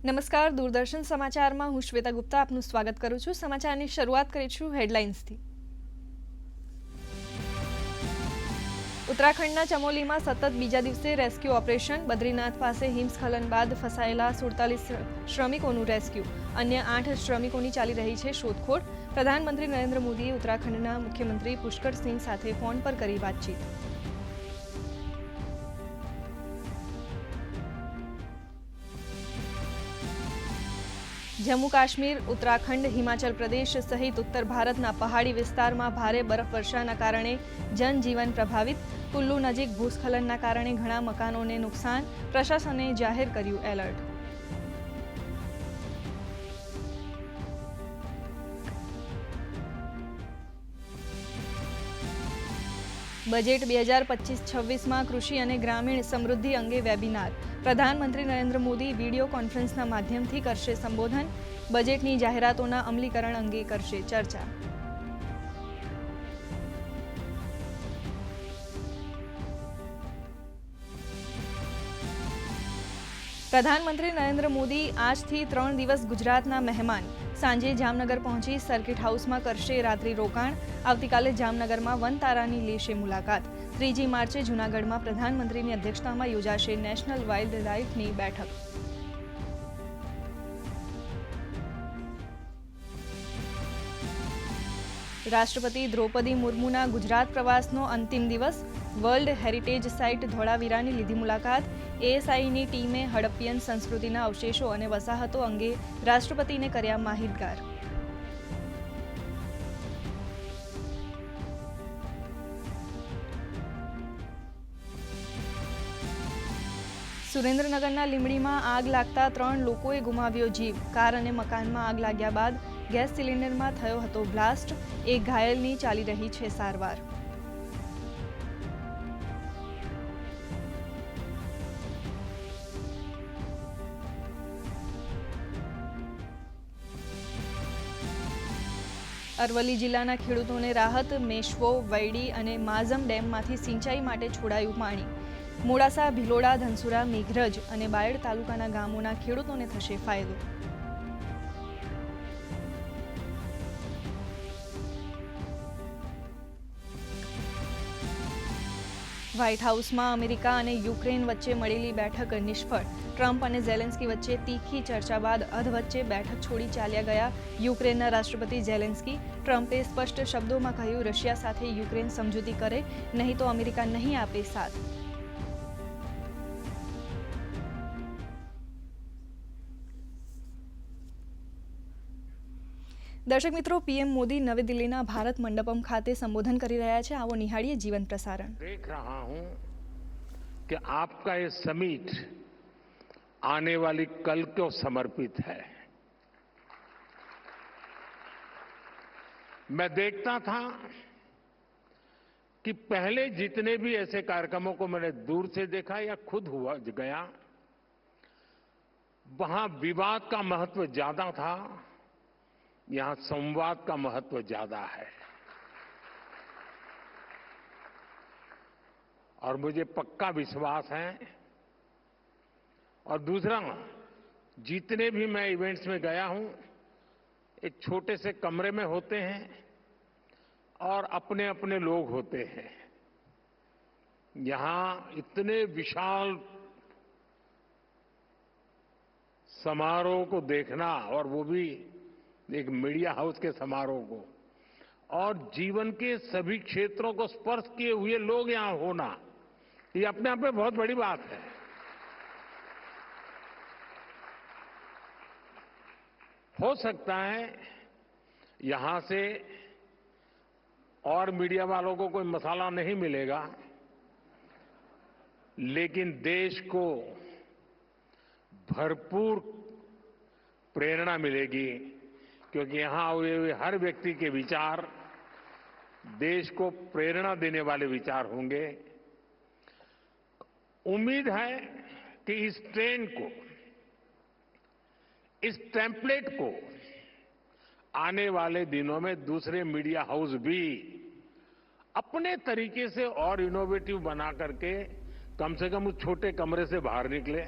નમસ્કાર, દૂરદર્શન સમાચારમાં હું શ્વેતા ગુપ્તા આપનું સ્વાગત કરું છું। સમાચારની શરૂઆત કરીશું હેડલાઇન્સથી। ઉત્તરાખંડના ચમોલીમાં સતત બીજા દિવસે રેસ્ક્યુ ઓપરેશન। બદ્રીનાથ પાસે હિમસ્ખલન બાદ ફસાયેલા 47 શ્રમિકોનું રેસ્ક્યુ। અન્ય 8 શ્રમિકોની ચાલી રહી છે શોધખોળ। પ્રધાનમંત્રી નરેન્દ્ર મોદીએ ઉત્તરાખંડના મુખ્યમંત્રી પુષ્કર સિંહ સાથે ફોન પર કરી વાતચીત। જમ્મુ કાશ્મીર, ઉત્તરાખંડ, હિમાચલ પ્રદેશ સહિત ઉત્તર ભારતના પહાડી વિસ્તારમાં ભારે બરફવર્ષાના કારણે જનજીવન પ્રભાવિત। કુલ્લુ નજીક ભૂસ્ખલનના કારણે ઘણા મકાનોને નુકસાન। પ્રશાસને જાહેર કર્યું એલર્ટ। બજેટ 2025-26માં કૃષિ અને ગ્રામીણ સમૃદ્ધિ અંગે વેબિનાર। પ્રધાનમંત્રી નરેન્દ્ર મોદી વિડીયો કોન્ફરન્સના માધ્યમથી કરશે સંબોધન। બજેટની જાહેરાતોના અમલીકરણ અંગે કરશે ચર્ચા। પ્રધાનમંત્રી નરેન્દ્ર મોદી આજથી 3 દિવસ ગુજરાતના મહેમાન। સાંજે જામનગર પહોંચી સર્કિટ હાઉસમાં કરશે રાત્રિ રોકાણ। આવતીકાલે જામનગરમાં વનતારાની લેશે મુલાકાત। 3જી માર્ચે જૂનાગઢમાં પ્રધાનમંત્રીની અધ્યક્ષતામાં યોજાશે નેશનલ વાઇલ્ડ લાઇફની બેઠક। રાષ્ટ્રપતિ દ્રૌપદી મુર્મુના ગુજરાત પ્રવાસનો અંતિમ દિવસ। વર્લ્ડ હેરિટેજ સાઇટ ધોળાવીરાની લીધી મુલાકાત। એએસઆઈની ટીમે હડપ્પિયન સંસ્કૃતિના અવશેષો અને વસાહતો અંગે રાષ્ટ્રપતિને કર્યા માહિતગાર। સુરેન્દ્રનગરના લીંબડીમાં આગ લાગતા 3 લોકોએ ગુમાવ્યો જીવ। કાર અને મકાનમાં આગ લાગ્યા બાદ ગેસ સિલિન્ડરમાં થયો હતો બ્લાસ્ટ। એક ઘાયલની ચાલી રહી છે સારવાર। અરવલ્લી જિલ્લાના ખેડૂતોને રાહત। મેશ્વો, વૈડી અને માઝમ ડેમમાંથી સિંચાઈ માટે છોડાયું પાણી। મોડાસા, ભિલોડા, ધનસુરા, મેઘરજ અને બાયડ તાલુકાના ગામોના ખેડૂતોને થશે ફાયદો। વ્હાઇટ હાઉસમાં અમેરિકા અને યુક્રેન વચ્ચે મળેલી બેઠક નિષ્ફળ। ટ્રમ્પ અને ઝેલેન્સ્કી વચ્ચે તીખી ચર્ચા બાદ અધવચ્ચે બેઠક છોડી ચાલ્યા ગયા યુક્રેનના રાષ્ટ્રપતિ ઝેલેન્સ્કી। ટ્રમ્પે સ્પષ્ટ શબ્દોમાં કહ્યું, રશિયા સાથે યુક્રેન સમજૂતી કરે, નહીં તો અમેરિકા નહીં આપે સાથ। દર્શક મિત્રો, પીએમ મોદી નવી દિલ્હીના ભારત મંડપમ ખાતે સંબોધન કરી રહ્યા છે। આવો નિહાળીએ જીવંત પ્રસારણ। देख रहा हूं कि आपका ये समिट आने वाली कल को समर्पित है। मैं देखता था कि पहले जितने भी ऐसे कार्यक्रमों को मैंने दूर से देखा या खुद हुआ गया, वहां विवाद का महत्व ज्यादा था, यहां संवाद का महत्व ज्यादा है। और मुझे पक्का विश्वास है। और दूसरा, जितने भी मैं इवेंट्स में गया हूं, एक छोटे से कमरे में होते हैं और अपने अपने लोग होते हैं। यहां इतने विशाल समारोह को देखना, और वो भी एक मीडिया हाउस के समारोह को, और जीवन के सभी क्षेत्रों को स्पर्श किए हुए लोग यहां होना, ये अपने आप में बहुत बड़ी बात है। हो सकता है यहां से और मीडिया वालों को कोई मसाला नहीं मिलेगा, लेकिन देश को भरपूर प्रेरणा मिलेगी, क्योंकि यहां हुए हर व्यक्ति के विचार देश को प्रेरणा देने वाले विचार होंगे। उम्मीद है कि इस ट्रेंड को, इस टेम्पलेट को आने वाले दिनों में दूसरे मीडिया हाउस भी अपने तरीके से और इनोवेटिव बना करके कम से कम उस छोटे कमरे से बाहर निकले।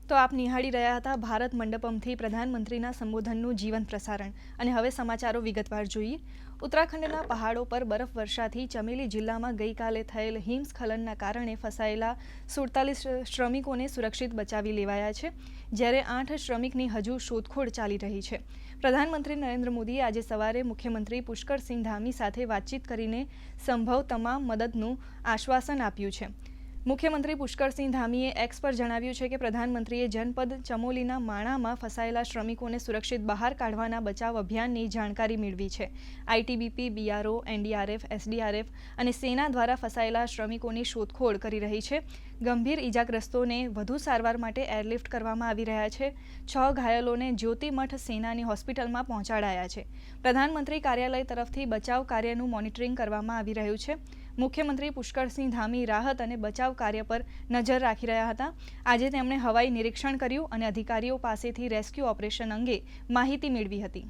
તો આપ નિહાળી રહ્યા હતા ભારત મંડપમથી પ્રધાનમંત્રીના સંબોધનનું જીવંત પ્રસારણ અને હવે સમાચારો વિગતવાર જોઈએ. ઉત્તરાખંડના પહાડો પર બરફવર્ષાથી ચમેલી જિલ્લામાં ગઈકાલે થયેલ હિમસ્ખલનના કારણે ફસાયેલા 47 શ્રમિકોને સુરક્ષિત બચાવી લેવાયા છે, જ્યારે 8 શ્રમિકની હજુ શોધખોળ ચાલી રહી છે. પ્રધાનમંત્રી નરેન્દ્ર મોદીએ આજે સવારે મુખ્યમંત્રી પુષ્કરસિંહ ધામી સાથે વાતચીત કરીને સંભવ તમામ મદદનું આશ્વાસન આપ્યું છે. મુખ્યમંત્રી પુષ્કરસિંહ ધામીએ એક્સ પર જણાવ્યું છે કે પ્રધાનમંત્રીએ જનપદ ચમોલીના માણામાં ફસાયેલા શ્રમિકોને સુરક્ષિત બહાર કાઢવાના બચાવ અભિયાનની જાણકારી મેળવી છે. આઈટીબીપી, બીઆરઓ, એનડીઆરએફ, એસડીઆરએફ અને સેના દ્વારા ફસાયેલા શ્રમિકોની શોધખોળ કરી રહી છે. ગંભીર ઇજાગ્રસ્તોને વધુ સારવાર માટે એરલિફ્ટ કરવામાં આવી રહ્યા છે. 6 ઘાયલોને જ્યોતિમઠ સેનાની હોસ્પિટલમાં પહોંચાડાયા છે. પ્રધાનમંત્રી કાર્યાલય તરફથી બચાવ કાર્યનું મોનિટરિંગ કરવામાં આવી રહ્યું છે. મુખ્યમંત્રી પુષ્કરસિંહ ધામી રાહત અને બચાવ કાર્ય પર નજર રાખી રહ્યા હતા. આજે તેમણે હવાઈ નિરીક્ષણ કર્યું અને અધિકારીઓ પાસેથી રેસ્ક્યુ ઓપરેશન અંગે માહિતી મેળવી હતી.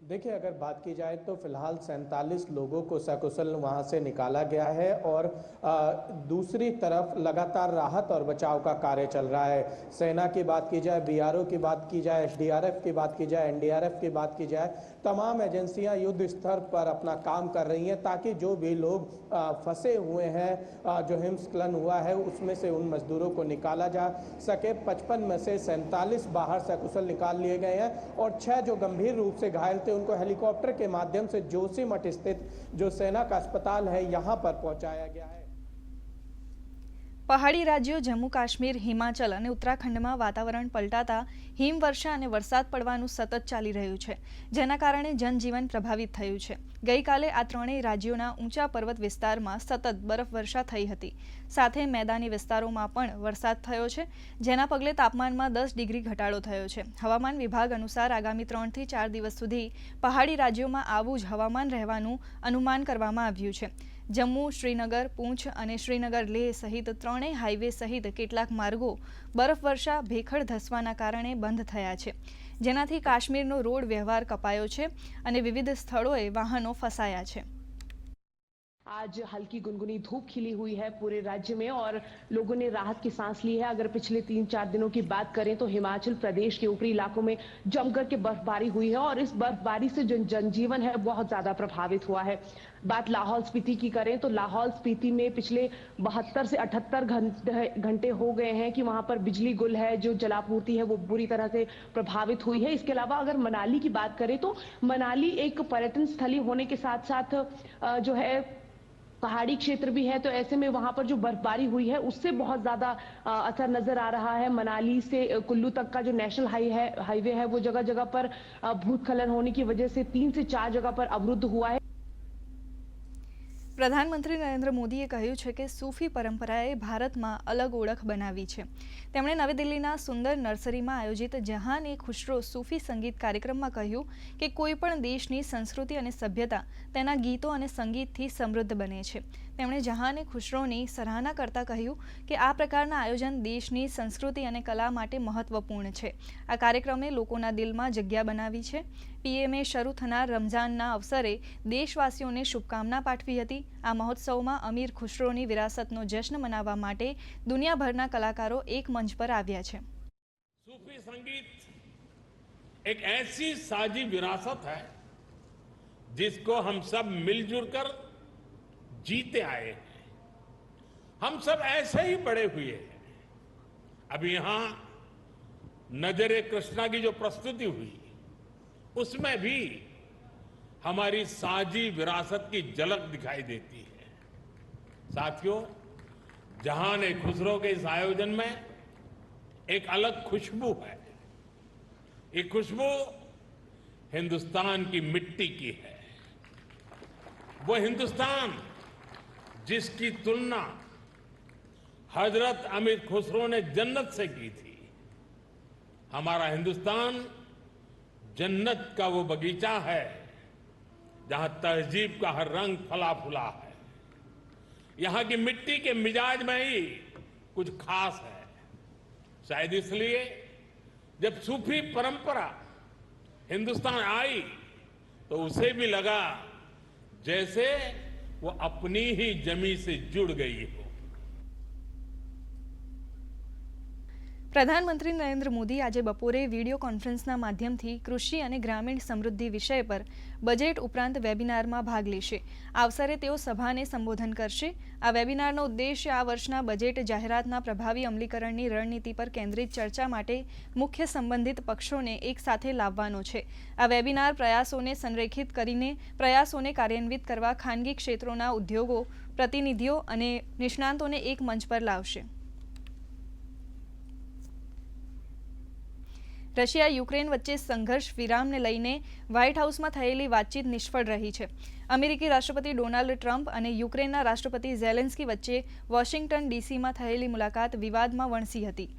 देखिए, अगर बात की जाए तो फिलहाल 47 लोगों को सकुशल वहां से निकाला गया है और दूसरी तरफ लगातार राहत और बचाव का कार्य चल रहा है. सेना की बात की जाए, बीआरओ की बात की जाए, एसडीआरएफ की बात की जाए, एनडीआरएफ की बात की जाए, तमाम एजेंसियां युद्ध स्तर पर अपना काम कर रही हैं ताकि जो भी लोग फंसे हुए हैं, जो हिमस्खलन हुआ है उसमें से उन मजदूरों को निकाला जा सके. 55 में से 47 बाहर सकुशल निकाल लिए गए हैं और 6 जो गंभीर रूप से घायल थे उनको हेलीकॉप्टर के माध्यम से जोशीमठ स्थित जो सेना का अस्पताल है यहां पर पहुंचाया गया है. પહાડી રાજ્યો જમ્મુ કાશ્મીર, હિમાચલ અને ઉત્તરાખંડમાં વાતાવરણ પલટાતા હિમવર્ષા અને વરસાદ પડવાનું સતત ચાલી રહ્યું છે, જેના કારણે જનજીવન પ્રભાવિત થયું છે. ગઈકાલે આ ત્રણેય રાજ્યોના ઊંચા પર્વત વિસ્તારમાં સતત બરફવર્ષા થઈ હતી. સાથે મેદાની વિસ્તારોમાં પણ વરસાદ થયો છે, જેના પગલે તાપમાનમાં 10 ડિગ્રી ઘટાડો થયો છે. હવામાન વિભાગ અનુસાર આગામી 3 થી 4 દિવસ સુધી પહાડી રાજ્યોમાં આવું જ હવામાન રહેવાનું અનુમાન કરવામાં આવ્યું છે. જમ્મુ, શ્રીનગર, પૂંછ અને શ્રીનગર લેહ સહિત ત્રણેય હાઈવે સહિત કેટલાક માર્ગો બરફવર્ષા ભેખડ ધસવાના કારણે બંધ થયા છે, જેનાથી કાશ્મીરનો રોડ વ્યવહાર કપાયો છે અને વિવિધ સ્થળોએ વાહનો ફસાયા છે. आज हल्की गुनगुनी धूप खिली हुई है पूरे राज्य में और लोगों ने राहत की सांस ली है. अगर पिछले 3-4 दिनों की बात करें तो हिमाचल प्रदेश के ऊपरी इलाकों में जमकर के बर्फबारी हुई है और इस बर्फबारी से जो जनजीवन है बहुत ज्यादा प्रभावित हुआ है. बात लाहौल स्पीति की करें तो लाहौल स्पीति में पिछले 72 से 78 घंटे हो गए हैं कि वहां पर बिजली गुल है, जो जलापूर्ति है वो बुरी तरह से प्रभावित हुई है. इसके अलावा अगर मनाली की बात करें तो मनाली एक पर्यटन स्थली होने के साथ साथ जो है पहाड़ी क्षेत्र भी है, तो ऐसे में वहां पर जो बर्फबारी हुई है उससे बहुत ज्यादा असर नजर आ रहा है. मनाली से कुल्लू तक का जो नेशनल हाईवे है वो जगह जगह पर भूस्खलन होने की वजह से 3 से 4 जगह पर अवरुद्ध हुआ है. પ્રધાનમંત્રી નરેન્દ્ર મોદીએ કહ્યું છે કે સૂફી પરંપરાએ ભારતમાં અલગ ઓળખ બનાવી છે. તેમણે નવી દિલ્હીના સુંદર નર્સરીમાં આયોજિત જહાન એ ખુશરો સૂફી સંગીત કાર્યક્રમમાં કહ્યું કે કોઈપણ દેશની સંસ્કૃતિ અને સભ્યતા તેના ગીતો અને સંગીતથી સમૃદ્ધ બને છે. તેમણે જહાન એ ખુશરોની સરાહના કરતા કહ્યું કે આ પ્રકારના આયોજન દેશની સંસ્કૃતિ અને કલા માટે મહત્વપૂર્ણ છે. આ કાર્યક્રમે લોકોના દિલમાં જગ્યા બનાવી છે. પીએમએ શરૂ થનાર રમઝાનના અવસરે દેશવાસીઓને શુભકામના પાઠવી હતી. આ મહોત્સવમાં અમીર ખુશરોની વિરાસતનો જશ્ન મનાવવા માટે દુનિયાભરના કલાકારો એક મંચ પર આવ્યા છે. सूफी संगीत एक ऐसी साजी विरासत है जिसको हम सब मिलजुल कर जीते आए हैं. हम सब ऐसे ही बड़े हुए हैं. अभी यहां नजरे कृष्णा की जो प्रस्तुति हुई उसमें भी हमारी साजी विरासत की झलक दिखाई देती है. साथियों, जहान ए खुसरो के इस आयोजन में एक अलग खुशबू है. ये खुशबू हिंदुस्तान की मिट्टी की है. वो हिंदुस्तान जिसकी तुलना हजरत अमीर खुसरो ने जन्नत से की थी. हमारा हिंदुस्तान जन्नत का वो बगीचा है जहां तहजीब का हर रंग फला फूला है, यहां की मिट्टी के मिजाज में ही कुछ खास है। शायद इसलिए जब सूफी परंपरा हिंदुस्तान आई तो उसे भी लगा जैसे वो अपनी ही जमी से जुड़ गई हो। પ્રધાનમંત્રી નરેન્દ્ર મોદી આજે બપોરે વિડીયો કોન્ફરન્સના માધ્યમથી કૃષિ અને ગ્રામીણ સમૃદ્ધિ વિષય પર બજેટ ઉપરાંત વેબિનારમાં ભાગ લેશે. આ અવસરે તેઓ સભાને સંબોધન કરશે. આ વેબિનારનો ઉદ્દેશ્ય આ વર્ષના બજેટ જાહેરાતના પ્રભાવી અમલીકરણની રણનીતિ પર કેન્દ્રિત ચર્ચા માટે મુખ્ય સંબંધિત પક્ષોને એકસાથે લાવવાનો છે. આ વેબિનાર પ્રયાસોને સંરેખિત કરીને પ્રયાસોને કાર્યાન્વિત કરવા ખાનગી ક્ષેત્રોના ઉદ્યોગો, પ્રતિનિધિઓ અને નિષ્ણાંતોને એક મંચ પર લાવશે. રશિયા યુક્રેન વચ્ચે સંઘર્ષ વિરામને લઈને વ્હાઇટ હાઉસમાં થયેલી વાતચીત નિષ્ફળ રહી છે. અમેરિકી રાષ્ટ્રપતિ ડોનાલ્ડ ટ્રમ્પ અને યુક્રેનના રાષ્ટ્રપતિ ઝેલેન્સ્કી વચ્ચે વોશિંગ્ટન ડીસીમાં થયેલી મુલાકાત વિવાદમાં વણસી હતી.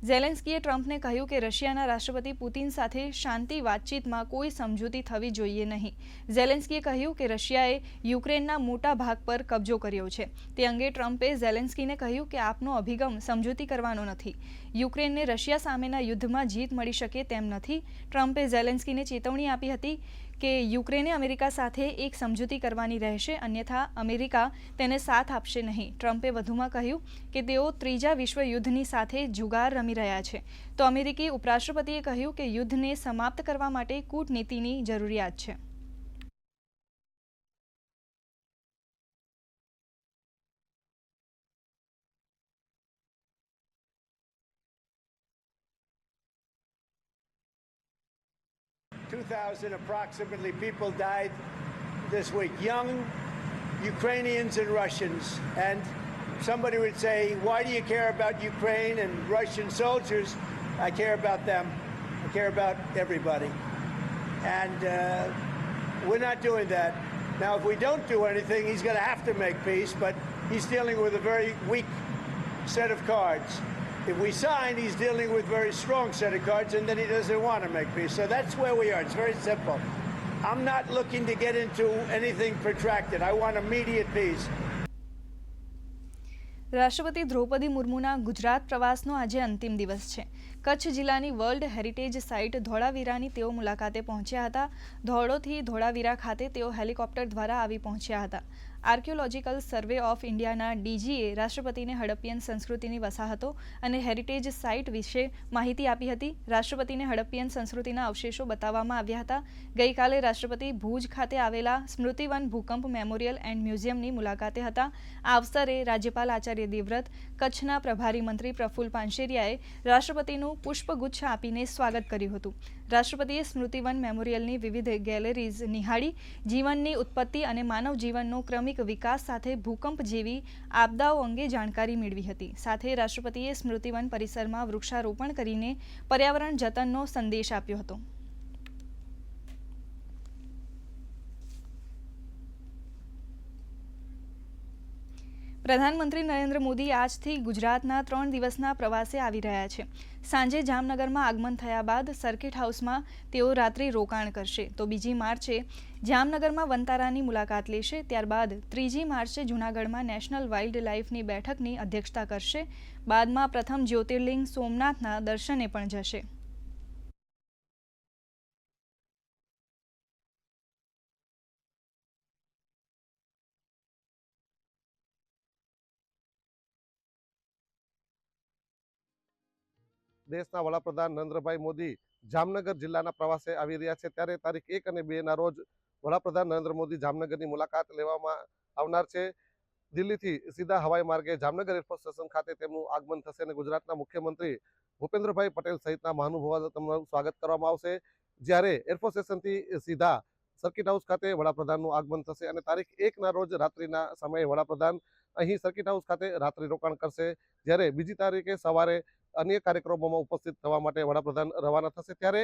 ઝેલેન્સ્કીએ ટ્રમ્પને કહ્યું કે રશિયાના રાષ્ટ્રપતિ પુતિન સાથે શાંતિ વાતચીતમાં કોઈ સમજૂતી થવી જોઈએ નહીં. ઝેલેન્સ્કીએ કહ્યું કે રશિયાએ યુક્રેનના મોટા ભાગ પર કબજો કર્યો છે. તે અંગે ટ્રમ્પે ઝેલેન્સ્કીને કહ્યું કે આપનો અભિગમ સમજૂતી કરવાનો નથી. યુક્રેનને રશિયા સામેના યુદ્ધમાં જીત મળી શકે તેમ નથી. ટ્રમ્પે ઝેલેન્સ્કીને ચેતવણી આપી હતી કે યુક્રેને અમેરિકા સાથે એક સમજૂતી કરવાની રહેશે, અન્યથા અમેરિકા તેને સાથ આપશે નહીં. ટ્રમ્પે વધુમાં કહ્યું કે તેઓ ત્રીજા વિશ્વયુદ્ધની સાથે જુગાર રમી રહ્યા છે. તો અમેરિકી ઉપરાષ્ટ્રપતિએ કહ્યું કે યુદ્ધને સમાપ્ત કરવા માટે કૂટનીતિની જરૂરિયાત છે. Approximately people died this week, young Ukrainians and Russians. And somebody would say, why do you care about Ukraine and Russian soldiers? I care about them. I care about everybody. And we're not doing that. Now, if we don't do anything, he's going to have to make peace, but he's dealing with a very weak set of cards. If we sign, he's dealing with a very strong set of cards, and then he doesn't want to make peace. So that's where we are. It's very simple. I'm not looking to get into anything protracted. I want immediate peace. રાષ્ટ્રપતિ દ્રૌપદી મુર્મુના ગુજરાત પ્રવાસનો આજે અંતિમ દિવસ છે. કચ્છ જિલ્લાની world heritage site ધોળાવીરાની તેઓ મુલાકાતે પહોંચ્યા હતા. ધોરડોથી ધોળાવીરા ખાતે તેઓ હેલિકોપ્ટર દ્વારા આવી પહોંચ્યા હતા. આર્કિયોલોજીકલ સર્વે ઓફ ઇન્ડિયાના ડીજીએ રાષ્ટ્રપતિને હડપ્પિયન સંસ્કૃતિની વસાહતો અને હેરિટેજ સાઇટ વિશે માહિતી આપી હતી. રાષ્ટ્રપતિને હડપ્પિયન સંસ્કૃતિના અવશેષો બતાવવામાં આવ્યા હતા. ગઈકાલે રાષ્ટ્રપતિ ભુજ ખાતે આવેલા સ્મૃતિવન ભૂકંપ મેમોરિયલ એન્ડ મ્યુઝિયમની મુલાકાતે હતા. આ અવસરે રાજ્યપાલ આચાર્ય દેવવ્રત, કચ્છના પ્રભારી મંત્રી પ્રફુલ્લ પાનશેરિયાએ રાષ્ટ્રપતિનું પુષ્પગુચ્છ આપીને સ્વાગત કર્યું હતું. રાષ્ટ્રપતિએ સ્મૃતિવન મેમોરિયલની વિવિધ ગેલેરીઝ નિહાળી જીવનની ઉત્પત્તિ અને માનવ જીવનનો ક્રમિક વિકાસ સાથે ભૂકંપ જેવી આપદાઓ અંગે જાણકારી મેળવી હતી. સાથે રાષ્ટ્રપતિએ સ્મૃતિવન પરિસરમાં વૃક્ષારોપણ કરીને પર્યાવરણ જતનનો સંદેશ આપ્યો હતો. પ્રધાનમંત્રી નરેન્દ્ર મોદી આજથી ગુજરાતના 3 દિવસના પ્રવાસે આવી રહ્યા છે. સાંજે જામનગરમાં આગમન થયા બાદ સર્કિટ હાઉસમાં તેઓ રાત્રિ રોકાણ કરશે. તો 2 માર્ચે જામનગરમાં વનતારાની મુલાકાત લેશે. ત્યારબાદ 3 માર્ચે જૂનાગઢમાં નેશનલ વાઇલ્ડ લાઇફની બેઠકની અધ્યક્ષતા કરશે. બાદમાં પ્રથમ જ્યોતિર્લિંગ સોમનાથના દર્શને પણ જશે. દેશના વડાપ્રધાન નરેન્દ્રભાઈ મોદી જામનગર જિલ્લાના પ્રવાસે આવી રહ્યા છે. ત્યારે તારીખ 1 અને 2 ના રોજ વડાપ્રધાન નરેન્દ્ર મોદી જામનગરની મુલાકાત લેવામાં આવનાર છે. દિલ્હીથી સીધા હવાઈ માર્ગે જામનગર એરફોર્સ સ્ટેશન ખાતે તેમનું આગમન થશે અને ગુજરાતના મુખ્યમંત્રી ભૂપેન્દ્રભાઈ પટેલ સહિતના મહાનુભાવો તેમનું સ્વાગત કરવામાં આવશે. જ્યારે એરફોર્સ સ્ટેશનથી સીધા સર્કિટ હાઉસ ખાતે વડાપ્રધાનનું આગમન થશે અને તારીખ 1 ના રોજ રાત્રિના સમયે વડાપ્રધાન અહીં સર્કિટ હાઉસ ખાતે રાત્રિ રોકાણ કરશે. જ્યારે બીજી તારીખે સવારે અન્ય કાર્યક્રમોમાં ઉપસ્થિત થવા માટે વડાપ્રધાન રવાના થશે. ત્યારે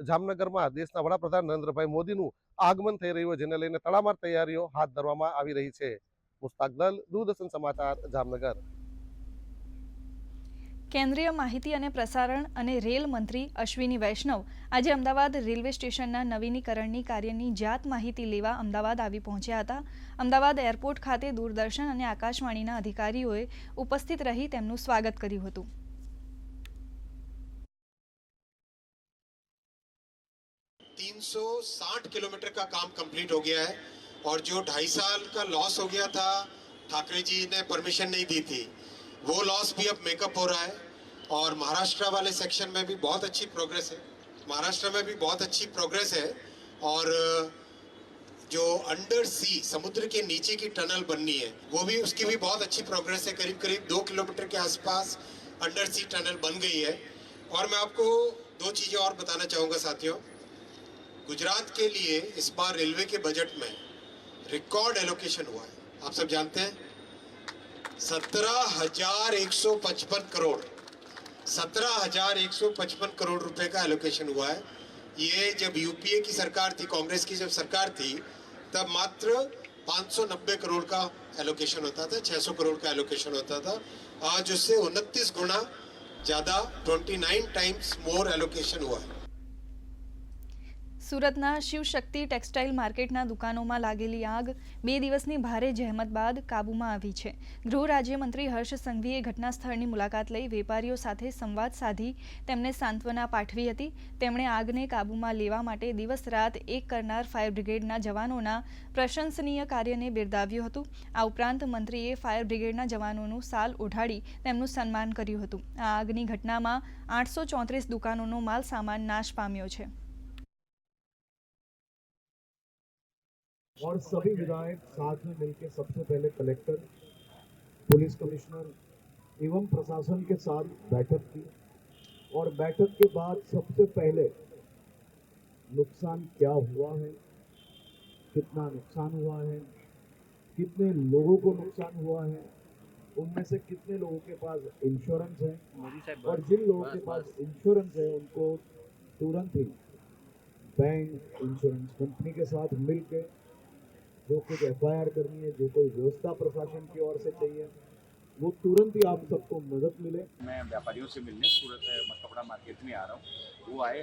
જામનગરમાં દેશના વડાપ્રધાન નરેન્દ્રભાઈ મોદીનું આગમન થઈ રહ્યું જેને લઈને તડામાર તૈયારીઓ હાથ ધરવામાં આવી રહી છે. મુસ્તાક દલ, દૂરદર્શન સમાચાર, જામનગર. કેન્દ્રીય માહિતી અને પ્રસારણ અને રેલ મંત્રી અશ્વિની વૈષ્ણવ આજે અમદાવાદ રેલવે સ્ટેશનના નવીનીકરણની કાર્યની જાત માહિતી લેવા અમદાવાદ આવી પહોંચ્યા હતા. અમદાવાદ એરપોર્ટ ખાતે દૂરદર્શન અને આકાશવાણીના અધિકારીઓએ ઉપસ્થિત રહી તેમનું સ્વાગત કર્યું હતું. $360 किलोमीटर का काम कंप्लीट हो गया है और जो 2.5 साल का लॉस हो गया था, ठाकरे जी ने परमिशन नहीं दी थी, वो लॉस भी अब मेकअप हो रहा है. और महाराष्ट्र वाले सेक्शन में भी बहुत अच्छी प्रोग्रेस है. महाराष्ट्र में भी बहुत अच्छी प्रोग्रेस है. और जो अंडर सी समुद्र के नीचे की टनल बननी है, वो भी उसकी भी बहुत अच्छी प्रोग्रेस है. करीब करीब 2 किलोमीटर के आसपास अंडर सी टनल बन गई है. और मैं आपको 2 चीज़ें और बताना चाहूँगा साथियों. गुजरात के लिए इस बार रेलवे के बजट में रिकॉर्ड एलोकेशन हुआ है. आप सब जानते हैं 17,155 करोड़ 17,155 करोड़ रुपए का एलोकेशन हुआ है. ये जब यूपीए की सरकार थी, कांग्रेस की जब सरकार थी, तब मात्र 590 करोड़ का एलोकेशन होता था, 600 करोड़ का एलोकेशन होता था. आज उससे 29 गुना ज्यादा 29 टाइम्स मोर एलोकेशन हुआ है. સુરતના શિવશક્તિ ટેક્સટાઇલ માર્કેટના દુકાનોમાં લાગેલી આગ 2 દિવસની ભારે જહેમત બાદ કાબૂમાં આવી છે. ગૃહ રાજ્યમંત્રી હર્ષ સંઘવીએ ઘટના સ્થળની મુલાકાત લઈ વેપારીઓ સાથે સંવાદ સાધી તેમને સાંત્વના પાઠવી હતી. તેમણે આગને કાબૂમાં લેવા માટે દિવસ રાત એક કરનાર ફાયર બ્રિગેડના જવાનોના પ્રશંસનીય કાર્યને બિરદાવ્યું હતું. આ ઉપરાંત મંત્રીએ ફાયર બ્રિગેડના જવાનોનું સાલ ઓઢાડી તેમનું સન્માન કર્યું હતું. આ આગની ઘટનામાં 834 દુકાનોનો માલ સામાન નાશ પામ્યો છે. और सभी विधायक साथ में मिलकर सबसे पहले कलेक्टर, पुलिस कमिश्नर एवं प्रशासन के साथ बैठक की और बैठक के बाद सबसे पहले नुकसान क्या हुआ है, कितना नुकसान हुआ है, कितने लोगों को नुकसान हुआ है, उनमें से कितने लोगों के पास इंश्योरेंस है और जिन लोगों के पास इंश्योरेंस है उनको तुरंत ही बैंक इंश्योरेंस कंपनी के साथ मिलकर जो कुछ FIR करनी है, जो कोई व्यवस्था प्रशासन की ओर से चाहिए, वो तुरंत ही आप सबको मदद मिले. मैं व्यापारियों से मिलने सूरत कपड़ा मार्केट में आ रहा हूँ. वो आए,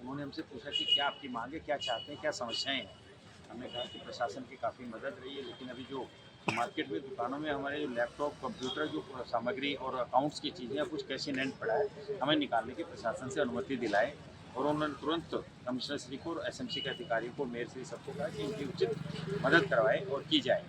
उन्होंने हमसे पूछा कि क्या आपकी मांग है, क्या चाहते हैं, क्या समस्याएं हैं. हमने कहा कि प्रशासन की काफ़ी मदद रही है, लेकिन अभी जो मार्केट में दुकानों में हमारे जो लैपटॉप, कंप्यूटर, जो सामग्री और अकाउंट्स की चीज़ें कुछ कैसे नेट पड़ा है, हमें निकालने की प्रशासन से अनुमति दिलाए. और उन्होंने तुरंत कमिश्नर श्री को और SMC के अधिकारियों को, मेयर श्री सबको कहा कि इनकी उचित मदद करवाए और की जाए.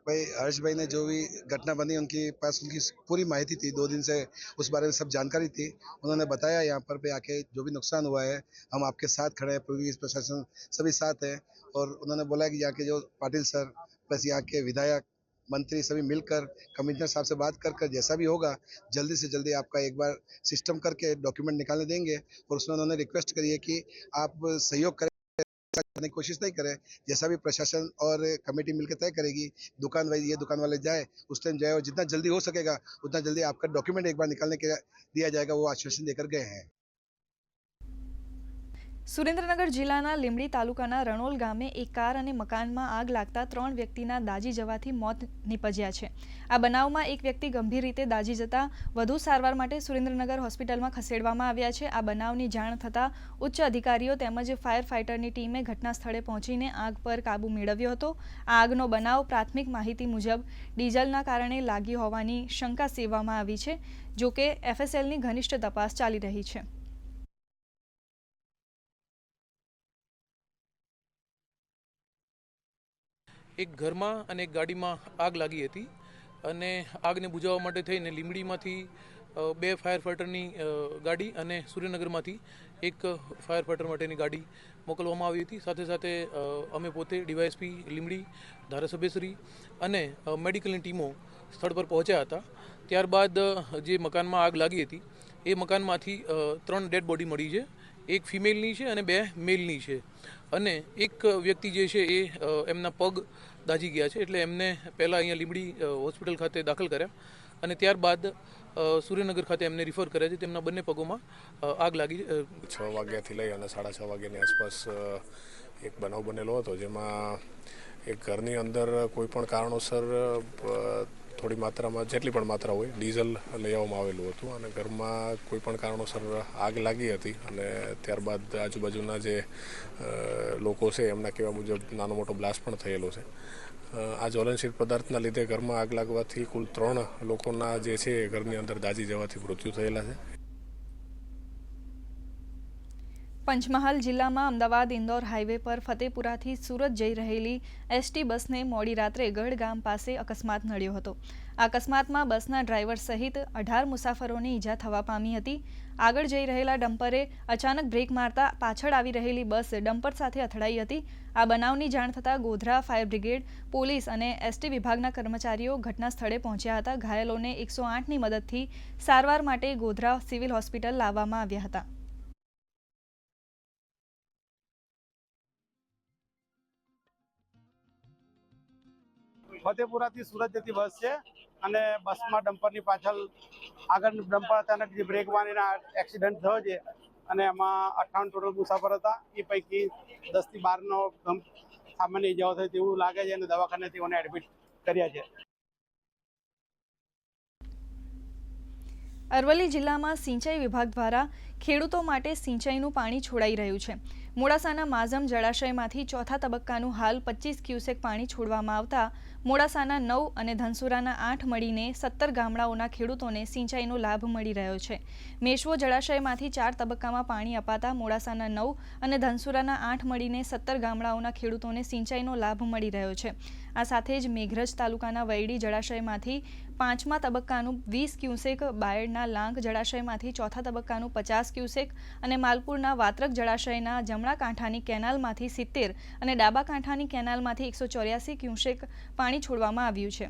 भाई हर्ष भाई ने जो भी घटना बनी उनके पास उनकी पूरी माहिती थी. 2 दिन से उस बारे में सब जानकारी थी. उन्होंने बताया यहाँ पर पे आके जो भी नुकसान हुआ है हम आपके साथ खड़े हैं, पुलिस प्रशासन सभी साथ है. और उन्होंने बोला कि यहाँ के जो पाटिल सर प्लस यहाँ के विधायक मंत्री सभी मिलकर कमिश्नर साहब से बात कर जैसा भी होगा जल्दी से जल्दी आपका एक बार सिस्टम करके डॉक्यूमेंट निकालने देंगे. और उसमें उन्होंने रिक्वेस्ट करी है कि आप सहयोग करें, करने की कोशिश नहीं करें. जैसा भी प्रशासन और कमेटी मिलकर तय करेगी, दुकान वाले ये दुकान वाले जाए उस टाइम जाए और जितना जल्दी हो सकेगा उतना जल्दी आपका डॉक्यूमेंट एक बार निकालने के दिया जाएगा. वो आश्वासन देकर गए हैं. સુરેન્દ્રનગર જિલ્લાના લીંબડી તાલુકાના રણોલ ગામે એક કાર અને મકાનમાં આગ લાગતા 3 વ્યક્તિના દાઝી જવાથી મોત નિપજ્યા છે. આ બનાવમાં એક વ્યક્તિ ગંભીર રીતે દાઝી જતા વધુ સારવાર માટે સુરેન્દ્રનગર હોસ્પિટલમાં ખસેડવામાં આવ્યા છે. આ બનાવની જાણ થતાં ઉચ્ચ અધિકારીઓ તેમજ ફાયર ફાઇટરની ટીમે ઘટના સ્થળે પહોંચીને આગ પર કાબૂ મેળવ્યો હતો. આ આગનો બનાવ પ્રાથમિક માહિતી મુજબ ડીઝલના કારણે લાગી હોવાની શંકા સેવવામાં આવી છે. જોકે FSLની ઘનિષ્ઠ તપાસ ચાલી રહી છે. એક ઘરમાં અને એક ગાડીમાં આગ લાગી હતી અને આગને બુઝાવવા માટે થઈને લીંબડીમાંથી 2 ફાયર ફાઇટરની ગાડી અને સુરેન્દ્રનગરમાંથી એક ફાયર ફાઇટર માટેની ગાડી મોકલવામાં આવી હતી. સાથે સાથે અમે પોતે DYSP લીંબડી, ધારાસભ્યશ્રી અને મેડિકલની ટીમો સ્થળ પર પહોંચ્યા હતા. ત્યારબાદ જે મકાનમાં આગ લાગી હતી એ મકાનમાંથી 3 ડેડ બોડી મળી છે. એક ફિમેલની છે અને 2 મેલની છે અને એક વ્યક્તિ જે છે એ એમના પગ દાઝી ગયા છે. એટલે એમને પહેલાં અહીંયા લીંબડી હોસ્પિટલ ખાતે દાખલ કર્યા અને ત્યારબાદ સુરેન્દ્રનગર ખાતે એમને રિફર કર્યા છે. તેમના બંને પગોમાં આગ લાગી. 6 વાગ્યાથી લઈ અને 6:30 વાગ્યાની આસપાસ એક બનાવ બનેલો હતો, જેમાં એક ઘરની અંદર કોઈ પણ કારણોસર થોડી માત્રામાં જેટલી પણ માત્રા હોય ડીઝલ લઈ આવવામાં આવેલું હતું અને ઘરમાં કોઈ પણ કારણોસર આગ લાગી હતી અને ત્યારબાદ આજુબાજુના જે લોકો છે એમના કહેવા મુજબ નાનો મોટો બ્લાસ્ટ પણ થયેલો છે. આ જ્વલનશીલ પદાર્થના લીધે ઘરમાં આગ લાગવાથી કુલ 3 લોકોના જે છે ઘરની અંદર દાઝી જવાથી મૃત્યુ થયેલા છે. પંચમહાલ જિલ્લામાં અમદાવાદ ઇન્દોર હાઈવે પર ફતેપુરાથી સુરત જઈ રહેલી એસટી બસને મોડી રાત્રે ગઢ ગામ પાસે અકસ્માત નડ્યો હતો. આ અકસ્માતમાં બસના ડ્રાઈવર સહિત 18 મુસાફરોને ઈજા થવા પામી હતી. આગળ જઈ રહેલા ડમ્પરે અચાનક બ્રેક મારતા પાછળ આવી રહેલી બસ ડમ્પર સાથે અથડાઈ હતી. આ બનાવની જાણ થતાં ગોધરા ફાયર બ્રિગેડ, પોલીસ અને એસટી વિભાગના કર્મચારીઓ ઘટના સ્થળે પહોંચ્યા હતા. ઘાયલોને 108ની મદદથી સારવાર માટે ગોધરા સિવિલ હોસ્પિટલ લાવવામાં આવ્યા હતા. ફતેપુરાથી સુરત જતી બસ છે અને બસમાં ડમ્પરની પાછળ આગળ ડમ્પર અચાનક જે બ્રેક મારીને એક્સિડન્ટ થયો છે અને એમાં 58 ટોટલ મુસાફર હતા. એ પૈકી 10 થી 12નો સામાન્ય ઇજાઓ થઈ તેવું લાગે છે અને દવાખાને તેઓને એડમિટ કર્યા છે. અરવલ્લી જિલ્લામાં સિંચાઈ વિભાગ દ્વારા ખેડૂતો માટે સિંચાઈનું પાણી છોડાઈ રહ્યું છે. મોડાસાના માઝમ જળાશયમાંથી ચોથા તબક્કાનું હાલ 25 ક્યુસેક પાણી છોડવામાં આવતા મોડાસાના 9 અને ધનસુરાના 8 મળીને 17 ગામડાઓના ખેડૂતોને સિંચાઈનો લાભ મળી રહ્યો છે. મેશ્વો જળાશયમાંથી 4 તબક્કામાં પાણી અપાતા મોડાસાના 9 અને ધનસુરાના 8 મળીને 17 ગામડાઓના ખેડૂતોને સિંચાઈનો લાભ મળી રહ્યો છે. આ સાથે જ મેઘરજ તાલુકાના વૈડી જળાશયમાંથી 5મા તબક્કાનું 20 ક્યુસેક, બાયડના લાંગ જળાશયમાંથી ચોથા તબક્કાનું 50 ક્યુસેક અને માલપુરના વાત્રક જળાશયના જમણા કાંઠાની કેનાલમાંથી 70 અને ડાબા કાંઠાની કેનાલમાંથી 184 ક્યુસેક પાણી છોડવામાં આવ્યું છે.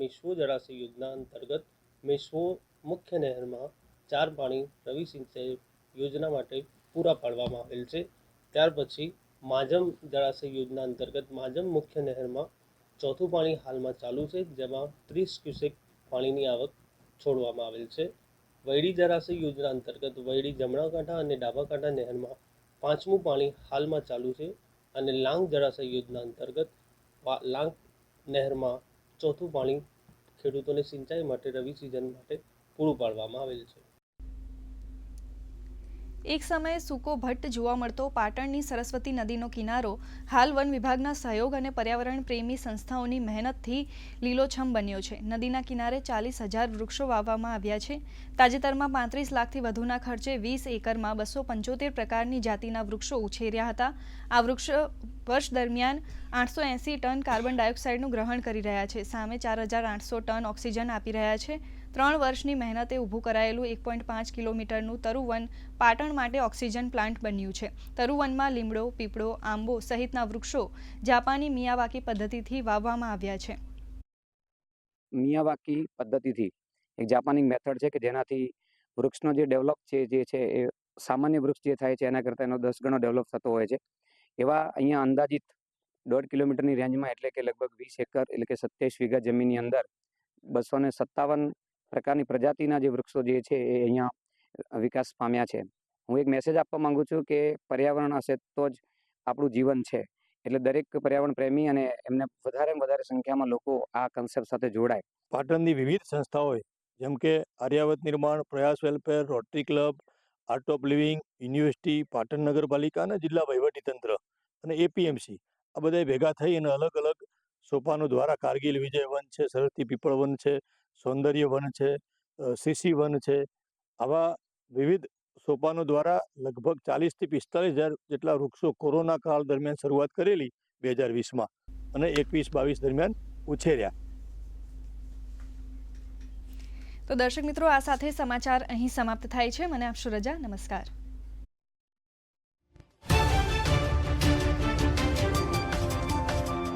મેશ્વો જળાશય યોજના અંતર્ગત મેશ્વો મુખ્ય નહેરમાં 4 પાણી રવિ સિંચાઈ યોજના માટે પૂરા પાડવામાં આવેલ છે. ત્યાર પછી માઝમ જળાશય યોજના અંતર્ગત માઝમ મુખ્ય નહેરમાં ચોથું પાણી હાલમાં ચાલુ છે, જેમાં 30 ક્યુસેક પાણીની આવક છોડવામાં આવેલ છે. વૈડી જળાશય યોજના અંતર્ગત વૈડી જમણા કાંઠા અને ડાબા કાંઠા નહેરમાં 5મું પાણી હાલમાં ચાલુ છે અને લાંગ જળાશય યોજના અંતર્ગત લાંગ નહેરમાં ચોથું પાણી ખેડૂતોને સિંચાઈ માટે રવિ સિઝન માટે પૂરું પાડવામાં આવેલ છે. એક સમયે સૂકો ભટ્ટ જોવા મળતો પાટણની સરસ્વતી નદીનો કિનારો હાલ વન વિભાગના સહયોગ અને પર્યાવરણ પ્રેમી સંસ્થાઓની મહેનતથી લીલોછમ બન્યો છે. નદીના કિનારે 40,000 વૃક્ષો વાવવામાં આવ્યા છે. તાજેતરમાં 35 લાખથી વધુના ખર્ચે 20 એકરમાં 275 પ્રકારની જાતિના વૃક્ષો ઉછેર્યા હતા. આ વૃક્ષો વર્ષ દરમિયાન 880 ટન કાર્બન ડાયોક્સાઇડનું ગ્રહણ કરી રહ્યા છે. સામે 4,800 ટન ઓક્સિજન આપી રહ્યા છે. 3 વર્ષની મહેનતે ઊભું કરાયેલું 1.5 કિલોમીટરનું તરુવન પાટણ માટે ઓક્સિજન પ્લાન્ટ બન્યું છે. તરુવનમાં લીમડો, પીપળો, આંબો સહિતના વૃક્ષો જાપાની મિયાવાકી પદ્ધતિથી વાવવામાં આવ્યા છે. મિયાવાકી પદ્ધતિથી એક જાપાની મેથડ છે કે જેનાથી વૃક્ષનો જે ડેવલપ છે એ સામાન્ય વૃક્ષ જે થાય છે એના કરતાં એનો 10 ગણો ડેવલપ થતો હોય છે. એવા અહીંયા અંદાજિત 1.5 કિલોમીટરની રેન્જમાં એટલે કે લગભગ 20 એકર એટલે કે 27 વીઘા જમીનની અંદર 257 પ્રકારની પ્રજાતિના જે વૃક્ષો જે છે એ અહીંયા વિકાસ પામ્યા છે. હું એક મેસેજ આપવા માંગુ છું કે પર્યાવરણ હશે તો જ આપણું જીવન છે. એટલે દરેક પર્યાવરણ પ્રેમી અને એમને વધારેમાં વધારે સંખ્યામાં લોકો આ કન્સેપ્ટ સાથે જોડાય. પાટણની વિવિધ સંસ્થાઓએ જેમ કે આર્યાવત નિર્માણ, પ્રયાસ welfare, rotary club, art of living, university, Patan નગરપાલિકા અને જિલ્લા વહીવટીતંત્ર અને એપીએમસી આ બધાએ ભેગા થઈ અને અલગ અલગ સોપાનો દ્વારા કારગિલ વિજય વન છે, સરસ્વતી પીપળ વન છે, સૌંદર્ય વન છે, સીસી વન છે, આવા વિવિધ સોપાનો દ્વારા લગભગ 40 થી 45,000 જેટલા વૃક્ષો કોરોના કાળ દરમિયાન શરૂઆત કરેલી 2020માં અને 21-22 દરમિયાન ઉછેર્યા. તો દર્શક મિત્રો, આ સાથે સમાચાર અહીં સમાપ્ત થાય છે. મને આપશો રજા. નમસ્કાર.